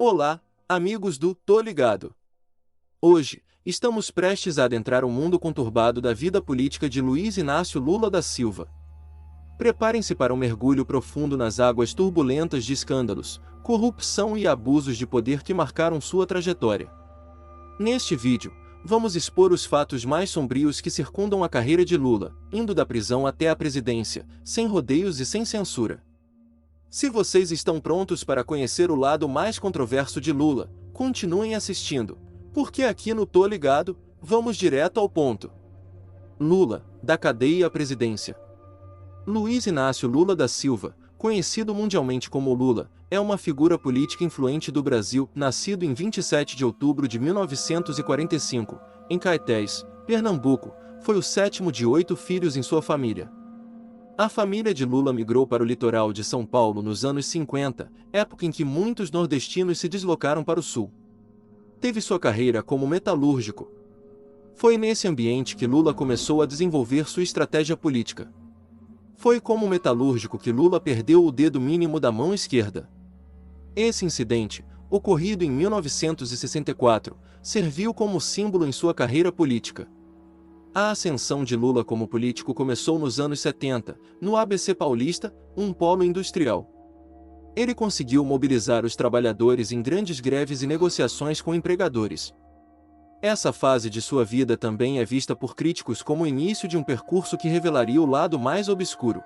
Olá, amigos do Tô Ligado. Hoje, estamos prestes a adentrar o mundo conturbado da vida política de Luiz Inácio Lula da Silva. Preparem-se para um mergulho profundo nas águas turbulentas de escândalos, corrupção e abusos de poder que marcaram sua trajetória. Neste vídeo, vamos expor os fatos mais sombrios que circundam a carreira de Lula, indo da prisão até a presidência, sem rodeios e sem censura. Se vocês estão prontos para conhecer o lado mais controverso de Lula, continuem assistindo, porque aqui no Tô Ligado, vamos direto ao ponto. Lula, da cadeia à presidência. Luiz Inácio Lula da Silva, conhecido mundialmente como Lula, é uma figura política influente do Brasil, nascido em 27 de outubro de 1945, em Caetés, Pernambuco, foi o sétimo de 8 filhos em sua família. A família de Lula migrou para o litoral de São Paulo nos anos 50, época em que muitos nordestinos se deslocaram para o sul. Teve sua carreira como metalúrgico. Foi nesse ambiente que Lula começou a desenvolver sua estratégia política. Foi como metalúrgico que Lula perdeu o dedo mínimo da mão esquerda. Esse incidente, ocorrido em 1964, serviu como símbolo em sua carreira política. A ascensão de Lula como político começou nos anos 70, no ABC Paulista, um polo industrial. Ele conseguiu mobilizar os trabalhadores em grandes greves e negociações com empregadores. Essa fase de sua vida também é vista por críticos como o início de um percurso que revelaria o lado mais obscuro.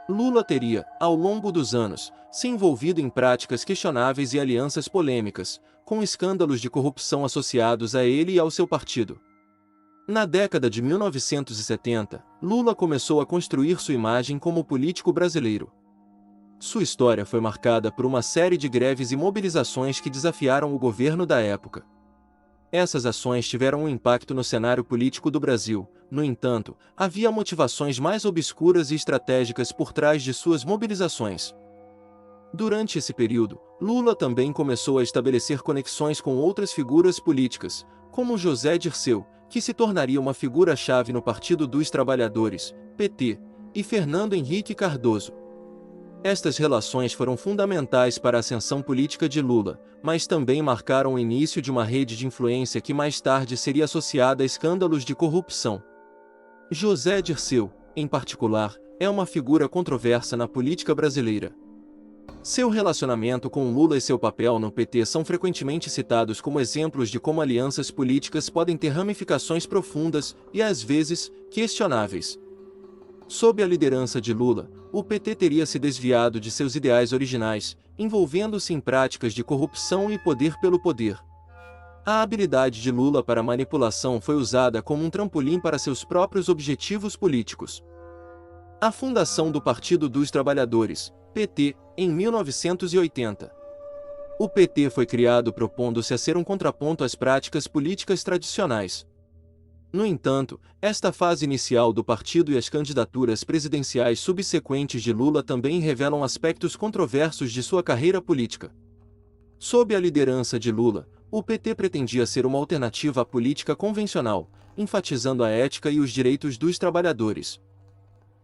Lula teria, ao longo dos anos, se envolvido em práticas questionáveis e alianças polêmicas, com escândalos de corrupção associados a ele e ao seu partido. Na década de 1970, Lula começou a construir sua imagem como político brasileiro. Sua história foi marcada por uma série de greves e mobilizações que desafiaram o governo da época. Essas ações tiveram um impacto no cenário político do Brasil. No entanto, havia motivações mais obscuras e estratégicas por trás de suas mobilizações. Durante esse período, Lula também começou a estabelecer conexões com outras figuras políticas, como José Dirceu, que se tornaria uma figura-chave no Partido dos Trabalhadores, PT, e Fernando Henrique Cardoso. Estas relações foram fundamentais para a ascensão política de Lula, mas também marcaram o início de uma rede de influência que mais tarde seria associada a escândalos de corrupção. José Dirceu, em particular, é uma figura controversa na política brasileira. Seu relacionamento com Lula e seu papel no PT são frequentemente citados como exemplos de como alianças políticas podem ter ramificações profundas e, às vezes, questionáveis. Sob a liderança de Lula, o PT teria se desviado de seus ideais originais, envolvendo-se em práticas de corrupção e poder pelo poder. A habilidade de Lula para manipulação foi usada como um trampolim para seus próprios objetivos políticos. A fundação do Partido dos Trabalhadores, PT, em 1980. O PT foi criado propondo-se a ser um contraponto às práticas políticas tradicionais. No entanto, esta fase inicial do partido e as candidaturas presidenciais subsequentes de Lula também revelam aspectos controversos de sua carreira política. Sob a liderança de Lula, o PT pretendia ser uma alternativa à política convencional, enfatizando a ética e os direitos dos trabalhadores.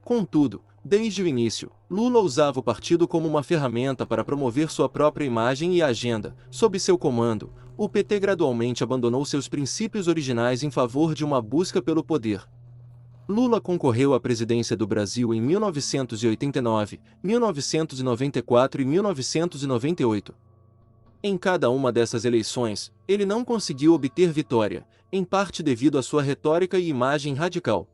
Contudo, desde o início, Lula usava o partido como uma ferramenta para promover sua própria imagem e agenda. Sob seu comando, o PT gradualmente abandonou seus princípios originais em favor de uma busca pelo poder. Lula concorreu à presidência do Brasil em 1989, 1994 e 1998. Em cada uma dessas eleições, ele não conseguiu obter vitória, em parte devido à sua retórica e imagem radical.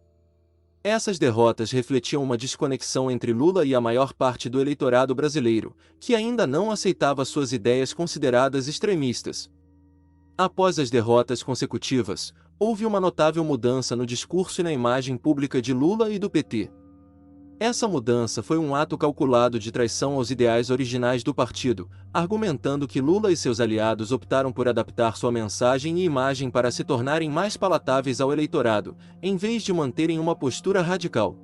Essas derrotas refletiam uma desconexão entre Lula e a maior parte do eleitorado brasileiro, que ainda não aceitava suas ideias consideradas extremistas. Após as derrotas consecutivas, houve uma notável mudança no discurso e na imagem pública de Lula e do PT. Essa mudança foi um ato calculado de traição aos ideais originais do partido, argumentando que Lula e seus aliados optaram por adaptar sua mensagem e imagem para se tornarem mais palatáveis ao eleitorado, em vez de manterem uma postura radical.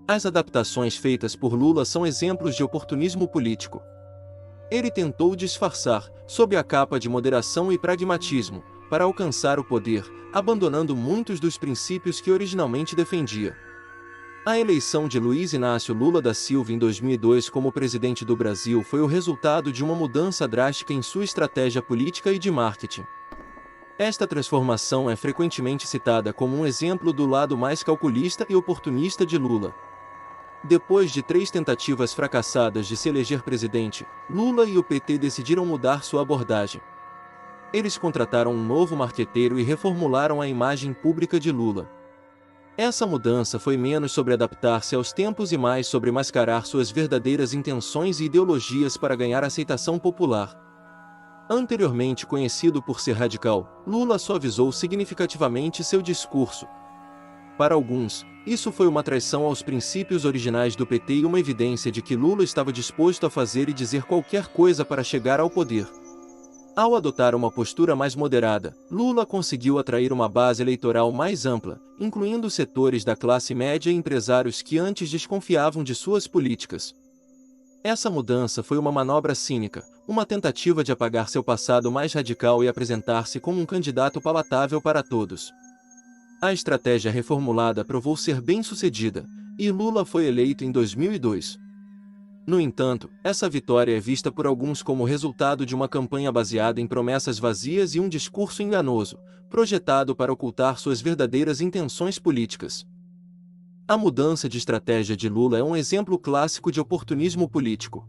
As adaptações feitas por Lula são exemplos de oportunismo político. Ele tentou disfarçar, sob a capa de moderação e pragmatismo, para alcançar o poder, abandonando muitos dos princípios que originalmente defendia. A eleição de Luiz Inácio Lula da Silva em 2002 como presidente do Brasil foi o resultado de uma mudança drástica em sua estratégia política e de marketing. Esta transformação é frequentemente citada como um exemplo do lado mais calculista e oportunista de Lula. Depois de 3 tentativas fracassadas de se eleger presidente, Lula e o PT decidiram mudar sua abordagem. Eles contrataram um novo marqueteiro e reformularam a imagem pública de Lula. Essa mudança foi menos sobre adaptar-se aos tempos e mais sobre mascarar suas verdadeiras intenções e ideologias para ganhar aceitação popular. Anteriormente conhecido por ser radical, Lula suavizou significativamente seu discurso. Para alguns, isso foi uma traição aos princípios originais do PT e uma evidência de que Lula estava disposto a fazer e dizer qualquer coisa para chegar ao poder. Ao adotar uma postura mais moderada, Lula conseguiu atrair uma base eleitoral mais ampla, incluindo setores da classe média e empresários que antes desconfiavam de suas políticas. Essa mudança foi uma manobra cínica, uma tentativa de apagar seu passado mais radical e apresentar-se como um candidato palatável para todos. A estratégia reformulada provou ser bem-sucedida, e Lula foi eleito em 2002. No entanto, essa vitória é vista por alguns como resultado de uma campanha baseada em promessas vazias e um discurso enganoso, projetado para ocultar suas verdadeiras intenções políticas. A mudança de estratégia de Lula é um exemplo clássico de oportunismo político.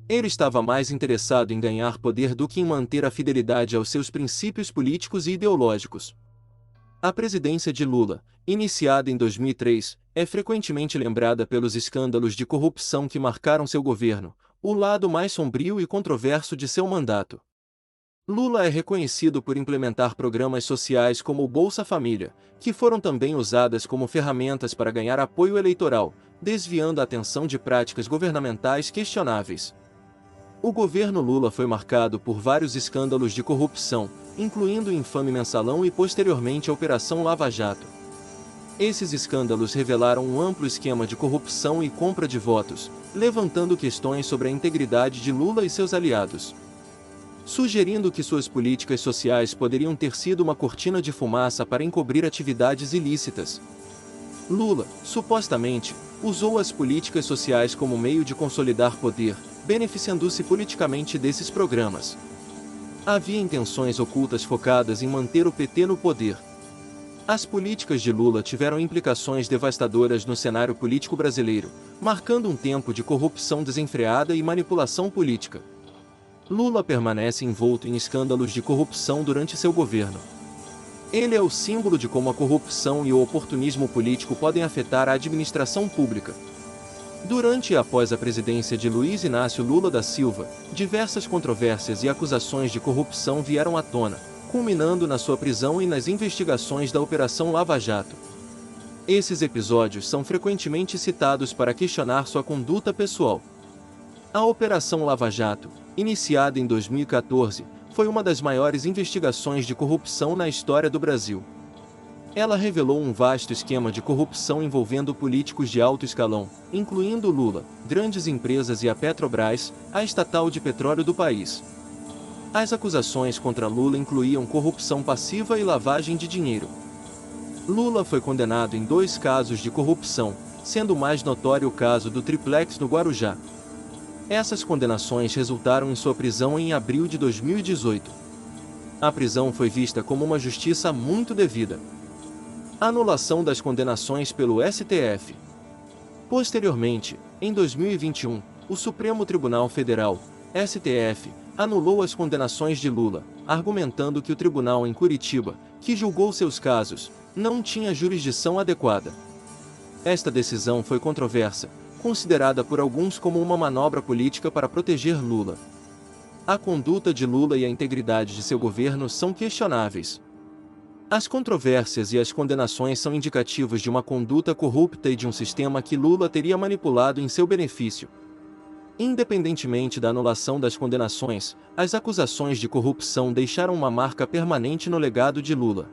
Ele estava mais interessado em ganhar poder do que em manter a fidelidade aos seus princípios políticos e ideológicos. A presidência de Lula, iniciada em 2003, é frequentemente lembrada pelos escândalos de corrupção que marcaram seu governo, o lado mais sombrio e controverso de seu mandato. Lula é reconhecido por implementar programas sociais como o Bolsa Família, que foram também usadas como ferramentas para ganhar apoio eleitoral, desviando a atenção de práticas governamentais questionáveis. O governo Lula foi marcado por vários escândalos de corrupção, incluindo o infame Mensalão e posteriormente a Operação Lava Jato. Esses escândalos revelaram um amplo esquema de corrupção e compra de votos, levantando questões sobre a integridade de Lula e seus aliados, sugerindo que suas políticas sociais poderiam ter sido uma cortina de fumaça para encobrir atividades ilícitas. Lula, supostamente, usou as políticas sociais como meio de consolidar poder, beneficiando-se politicamente desses programas. Havia intenções ocultas focadas em manter o PT no poder. As políticas de Lula tiveram implicações devastadoras no cenário político brasileiro, marcando um tempo de corrupção desenfreada e manipulação política. Lula permanece envolto em escândalos de corrupção durante seu governo. Ele é o símbolo de como a corrupção e o oportunismo político podem afetar a administração pública. Durante e após a presidência de Luiz Inácio Lula da Silva, diversas controvérsias e acusações de corrupção vieram à tona, culminando na sua prisão e nas investigações da Operação Lava Jato. Esses episódios são frequentemente citados para questionar sua conduta pessoal. A Operação Lava Jato, iniciada em 2014, foi uma das maiores investigações de corrupção na história do Brasil. Ela revelou um vasto esquema de corrupção envolvendo políticos de alto escalão, incluindo Lula, grandes empresas e a Petrobras, a estatal de petróleo do país. As acusações contra Lula incluíam corrupção passiva e lavagem de dinheiro. Lula foi condenado em 2 casos de corrupção, sendo o mais notório o caso do Triplex no Guarujá. Essas condenações resultaram em sua prisão em abril de 2018. A prisão foi vista como uma justiça muito devida. Anulação das condenações pelo STF. Posteriormente, em 2021, o Supremo Tribunal Federal, STF, anulou as condenações de Lula, argumentando que o tribunal em Curitiba, que julgou seus casos, não tinha jurisdição adequada. Esta decisão foi controversa, considerada por alguns como uma manobra política para proteger Lula. A conduta de Lula e a integridade de seu governo são questionáveis. As controvérsias e as condenações são indicativos de uma conduta corrupta e de um sistema que Lula teria manipulado em seu benefício. Independentemente da anulação das condenações, as acusações de corrupção deixaram uma marca permanente no legado de Lula.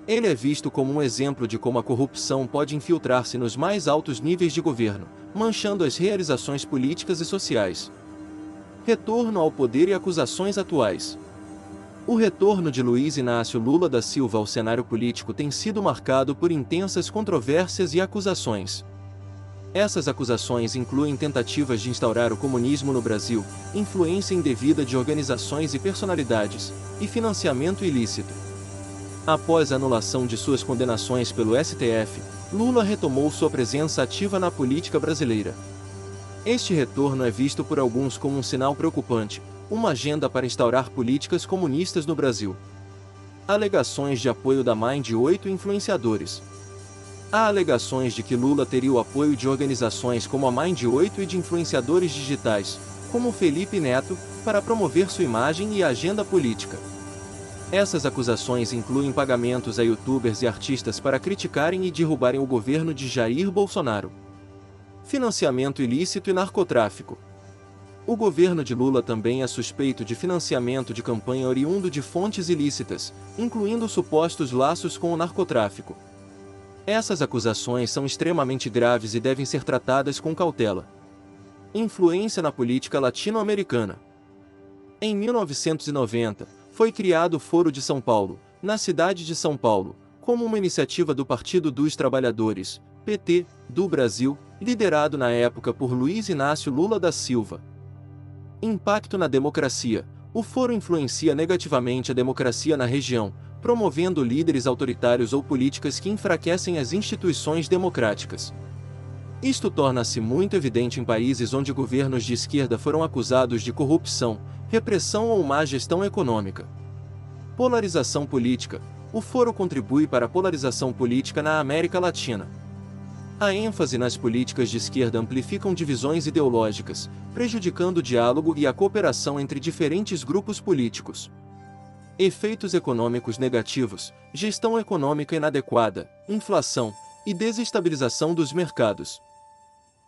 Ele é visto como um exemplo de como a corrupção pode infiltrar-se nos mais altos níveis de governo, manchando as realizações políticas e sociais. Retorno ao poder e acusações atuais. O retorno de Luiz Inácio Lula da Silva ao cenário político tem sido marcado por intensas controvérsias e acusações. Essas acusações incluem tentativas de instaurar o comunismo no Brasil, influência indevida de organizações e personalidades, e financiamento ilícito. Após a anulação de suas condenações pelo STF, Lula retomou sua presença ativa na política brasileira. Este retorno é visto por alguns como um sinal preocupante, uma agenda para instaurar políticas comunistas no Brasil. Alegações de apoio da mãe de 8 influenciadores. Há alegações de que Lula teria o apoio de organizações como a Mind 8 e de influenciadores digitais, como Felipe Neto, para promover sua imagem e agenda política. Essas acusações incluem pagamentos a youtubers e artistas para criticarem e derrubarem o governo de Jair Bolsonaro. Financiamento ilícito e narcotráfico. O governo de Lula também é suspeito de financiamento de campanha oriundo de fontes ilícitas, incluindo supostos laços com o narcotráfico. Essas acusações são extremamente graves e devem ser tratadas com cautela. Influência na política latino-americana. Em 1990, foi criado o Foro de São Paulo, na cidade de São Paulo, como uma iniciativa do Partido dos Trabalhadores, PT, do Brasil, liderado na época por Luiz Inácio Lula da Silva. Impacto na democracia. O foro influencia negativamente a democracia na região, promovendo líderes autoritários ou políticas que enfraquecem as instituições democráticas. Isto torna-se muito evidente em países onde governos de esquerda foram acusados de corrupção, repressão ou má gestão econômica. Polarização política. O foro contribui para a polarização política na América Latina. A ênfase nas políticas de esquerda amplificam divisões ideológicas, prejudicando o diálogo e a cooperação entre diferentes grupos políticos. Efeitos econômicos negativos, gestão econômica inadequada, inflação e desestabilização dos mercados.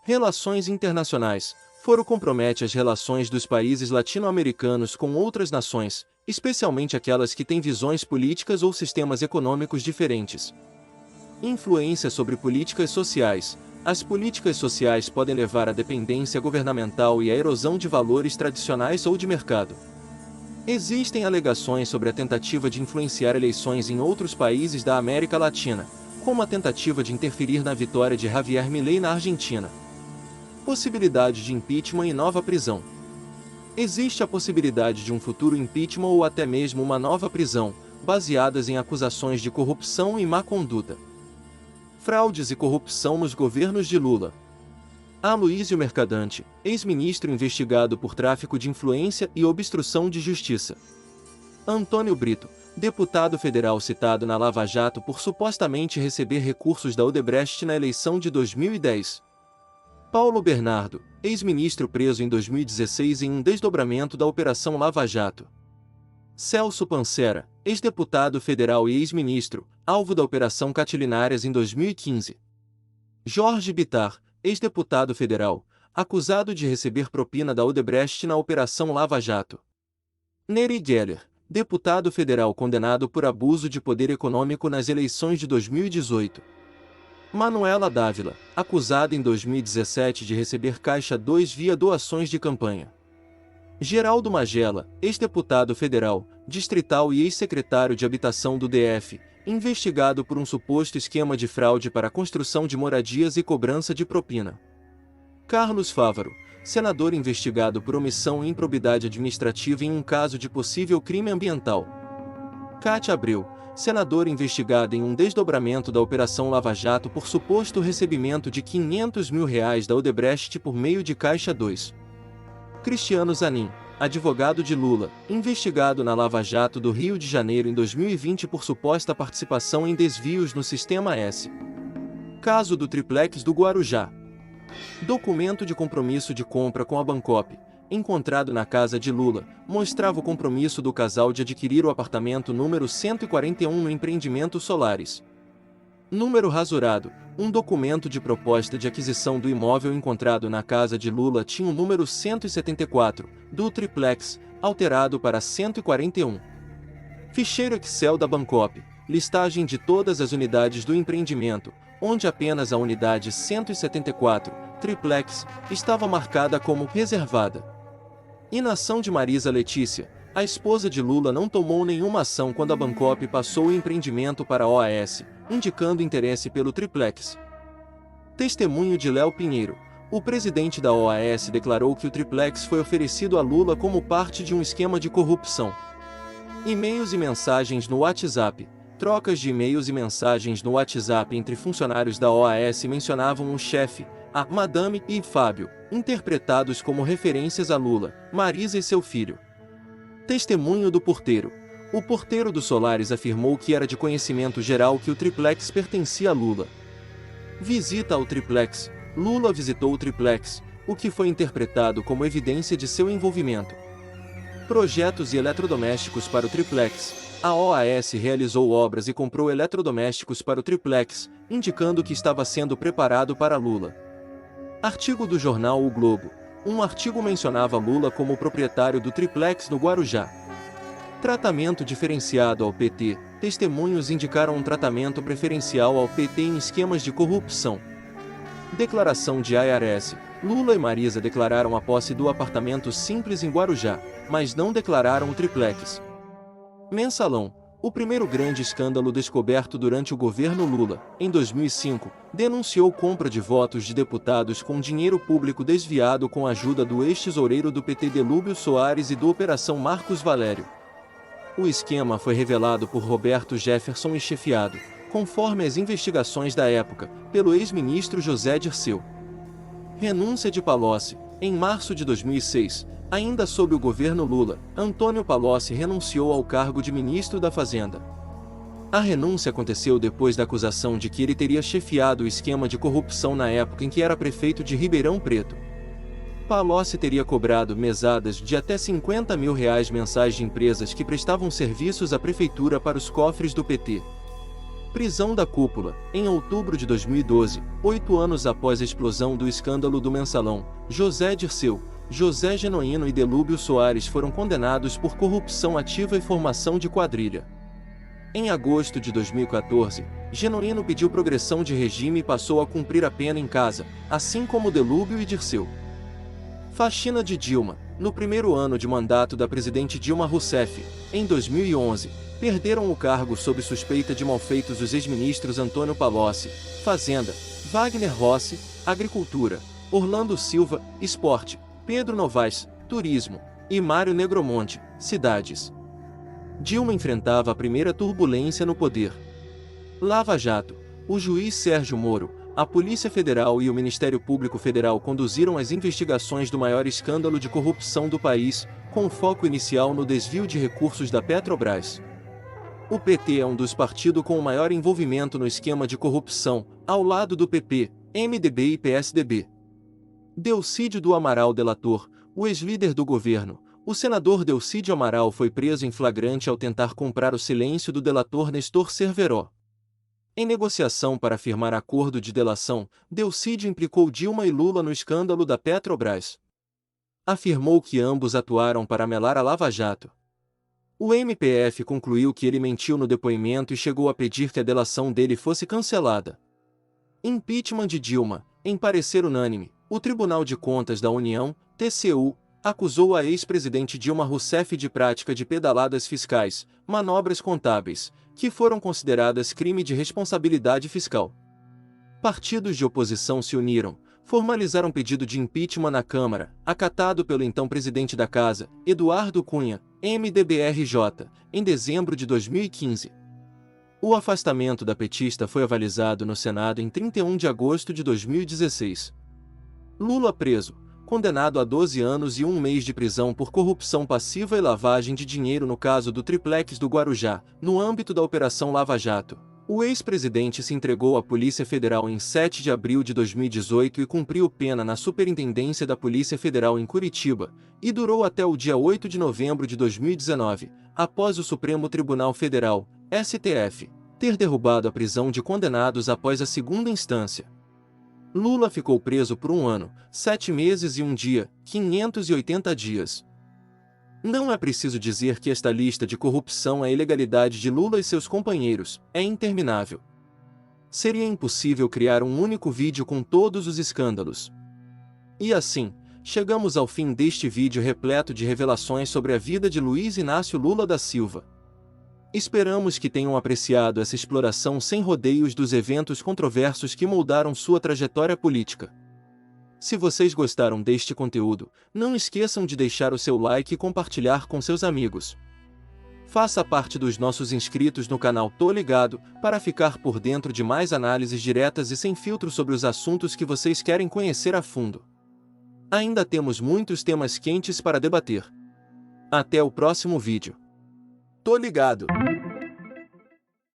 Relações internacionais. Foro compromete as relações dos países latino-americanos com outras nações, especialmente aquelas que têm visões políticas ou sistemas econômicos diferentes. Influência sobre políticas sociais. As políticas sociais podem levar à dependência governamental e à erosão de valores tradicionais ou de mercado. Existem alegações sobre a tentativa de influenciar eleições em outros países da América Latina, como a tentativa de interferir na vitória de Javier Milei na Argentina. Possibilidade de impeachment e nova prisão. Existe a possibilidade de um futuro impeachment ou até mesmo uma nova prisão, baseadas em acusações de corrupção e má conduta. Fraudes e corrupção nos governos de Lula. Aloysio Mercadante, ex-ministro investigado por tráfico de influência e obstrução de justiça. Antônio Brito, deputado federal citado na Lava Jato por supostamente receber recursos da Odebrecht na eleição de 2010. Paulo Bernardo, ex-ministro preso em 2016 em um desdobramento da Operação Lava Jato. Celso Pancera, ex-deputado federal e ex-ministro, alvo da Operação Catilinares em 2015. Jorge Bittar, ex-deputado federal, acusado de receber propina da Odebrecht na Operação Lava Jato. Nery Geller, deputado federal condenado por abuso de poder econômico nas eleições de 2018. Manuela Dávila, acusada em 2017 de receber Caixa 2 via doações de campanha. Geraldo Magela, ex-deputado federal, distrital e ex-secretário de Habitação do DF, investigado por um suposto esquema de fraude para a construção de moradias e cobrança de propina. Carlos Fávaro, senador investigado por omissão e improbidade administrativa em um caso de possível crime ambiental. Cátia Abreu, senadora investigada em um desdobramento da Operação Lava Jato por suposto recebimento de R$500 mil da Odebrecht por meio de Caixa 2. Cristiano Zanin, advogado de Lula, investigado na Lava Jato do Rio de Janeiro em 2020 por suposta participação em desvios no Sistema S. Caso do Triplex do Guarujá. Documento de compromisso de compra com a Bancop, encontrado na casa de Lula, mostrava o compromisso do casal de adquirir o apartamento número 141 no empreendimento Solares. Número rasurado, um documento de proposta de aquisição do imóvel encontrado na casa de Lula tinha o número 174, do Triplex, alterado para 141. Ficheiro Excel da Bancop, listagem de todas as unidades do empreendimento, onde apenas a unidade 174, Triplex, estava marcada como reservada. Inação de Marisa Letícia, A esposa de Lula não tomou nenhuma ação quando a Bancop passou o empreendimento para a OAS, indicando interesse pelo triplex. Testemunho de Léo Pinheiro. O presidente da OAS declarou que o triplex foi oferecido a Lula como parte de um esquema de corrupção. E-mails e mensagens no WhatsApp. Trocas de e-mails e mensagens no WhatsApp entre funcionários da OAS mencionavam o chefe, a Madame e Fábio, interpretados como referências a Lula, Marisa e seu filho. Testemunho do porteiro. O porteiro do Solaris afirmou que era de conhecimento geral que o triplex pertencia a Lula. Visita ao triplex. Lula visitou o triplex, o que foi interpretado como evidência de seu envolvimento. Projetos e eletrodomésticos para o triplex. A OAS realizou obras e comprou eletrodomésticos para o triplex, indicando que estava sendo preparado para Lula. Artigo do jornal O Globo. Um artigo mencionava Lula como proprietário do triplex no Guarujá. Tratamento diferenciado ao PT. Testemunhos indicaram um tratamento preferencial ao PT em esquemas de corrupção. Declaração de IRS. Lula e Marisa declararam a posse do apartamento simples em Guarujá, mas não declararam o triplex. Mensalão. O primeiro grande escândalo descoberto durante o governo Lula, em 2005, denunciou compra de votos de deputados com dinheiro público desviado com a ajuda do ex-tesoureiro do PT Delúbio Soares e do Operação Marcos Valério. O esquema foi revelado por Roberto Jefferson e chefiado, conforme as investigações da época, pelo ex-ministro José Dirceu. Renúncia de Palocci. Em março de 2006, ainda sob o governo Lula, Antônio Palocci renunciou ao cargo de ministro da Fazenda. A renúncia aconteceu depois da acusação de que ele teria chefiado o esquema de corrupção na época em que era prefeito de Ribeirão Preto. Palocci teria cobrado mesadas de até R$50 mil mensais de empresas que prestavam serviços à prefeitura para os cofres do PT. Prisão da cúpula. Em outubro de 2012, 8 anos após a explosão do escândalo do Mensalão, José Dirceu, José Genuíno e Delúbio Soares foram condenados por corrupção ativa e formação de quadrilha. Em agosto de 2014, Genuíno pediu progressão de regime e passou a cumprir a pena em casa, assim como Delúbio e Dirceu. Faxina de Dilma. No primeiro ano de mandato da presidente Dilma Rousseff, em 2011, perderam o cargo sob suspeita de malfeitos os ex-ministros Antônio Palocci, Fazenda, Wagner Rossi, Agricultura, Orlando Silva, Esporte, Pedro Novaes, Turismo, e Mário Negromonte, Cidades. Dilma enfrentava a primeira turbulência no poder. Lava Jato. O juiz Sérgio Moro, a Polícia Federal e o Ministério Público Federal conduziram as investigações do maior escândalo de corrupção do país, com foco inicial no desvio de recursos da Petrobras. O PT é um dos partidos com o maior envolvimento no esquema de corrupção, ao lado do PP, MDB e PSDB. Delcídio do Amaral delator, o ex-líder do governo, o senador Delcídio Amaral foi preso em flagrante ao tentar comprar o silêncio do delator Nestor Cerveró. Em negociação para firmar acordo de delação, Delcídio implicou Dilma e Lula no escândalo da Petrobras. Afirmou que ambos atuaram para melar a Lava Jato. O MPF concluiu que ele mentiu no depoimento e chegou a pedir que a delação dele fosse cancelada. Impeachment de Dilma. Em parecer unânime, o Tribunal de Contas da União, TCU, acusou a ex-presidente Dilma Rousseff de prática de pedaladas fiscais, manobras contábeis, que foram consideradas crime de responsabilidade fiscal. Partidos de oposição se uniram, formalizaram pedido de impeachment na Câmara, acatado pelo então presidente da Casa, Eduardo Cunha, MDB-RJ, em dezembro de 2015. O afastamento da petista foi avalizado no Senado em 31 de agosto de 2016. Lula preso, condenado a 12 anos e 1 mês de prisão por corrupção passiva e lavagem de dinheiro no caso do triplex do Guarujá, no âmbito da Operação Lava Jato. O ex-presidente se entregou à Polícia Federal em 7 de abril de 2018 e cumpriu pena na Superintendência da Polícia Federal em Curitiba, e durou até o dia 8 de novembro de 2019, após o Supremo Tribunal Federal, STF, ter derrubado a prisão de condenados após a segunda instância. Lula ficou preso por 1 ano, 7 meses e 1 dia, 580 dias. Não é preciso dizer que esta lista de corrupção e ilegalidade de Lula e seus companheiros é interminável. Seria impossível criar um único vídeo com todos os escândalos. E assim, chegamos ao fim deste vídeo repleto de revelações sobre a vida de Luiz Inácio Lula da Silva. Esperamos que tenham apreciado essa exploração sem rodeios dos eventos controversos que moldaram sua trajetória política. Se vocês gostaram deste conteúdo, não esqueçam de deixar o seu like e compartilhar com seus amigos. Faça parte dos nossos inscritos no canal Tô Ligado, para ficar por dentro de mais análises diretas e sem filtro sobre os assuntos que vocês querem conhecer a fundo. Ainda temos muitos temas quentes para debater. Até o próximo vídeo. Tô Ligado!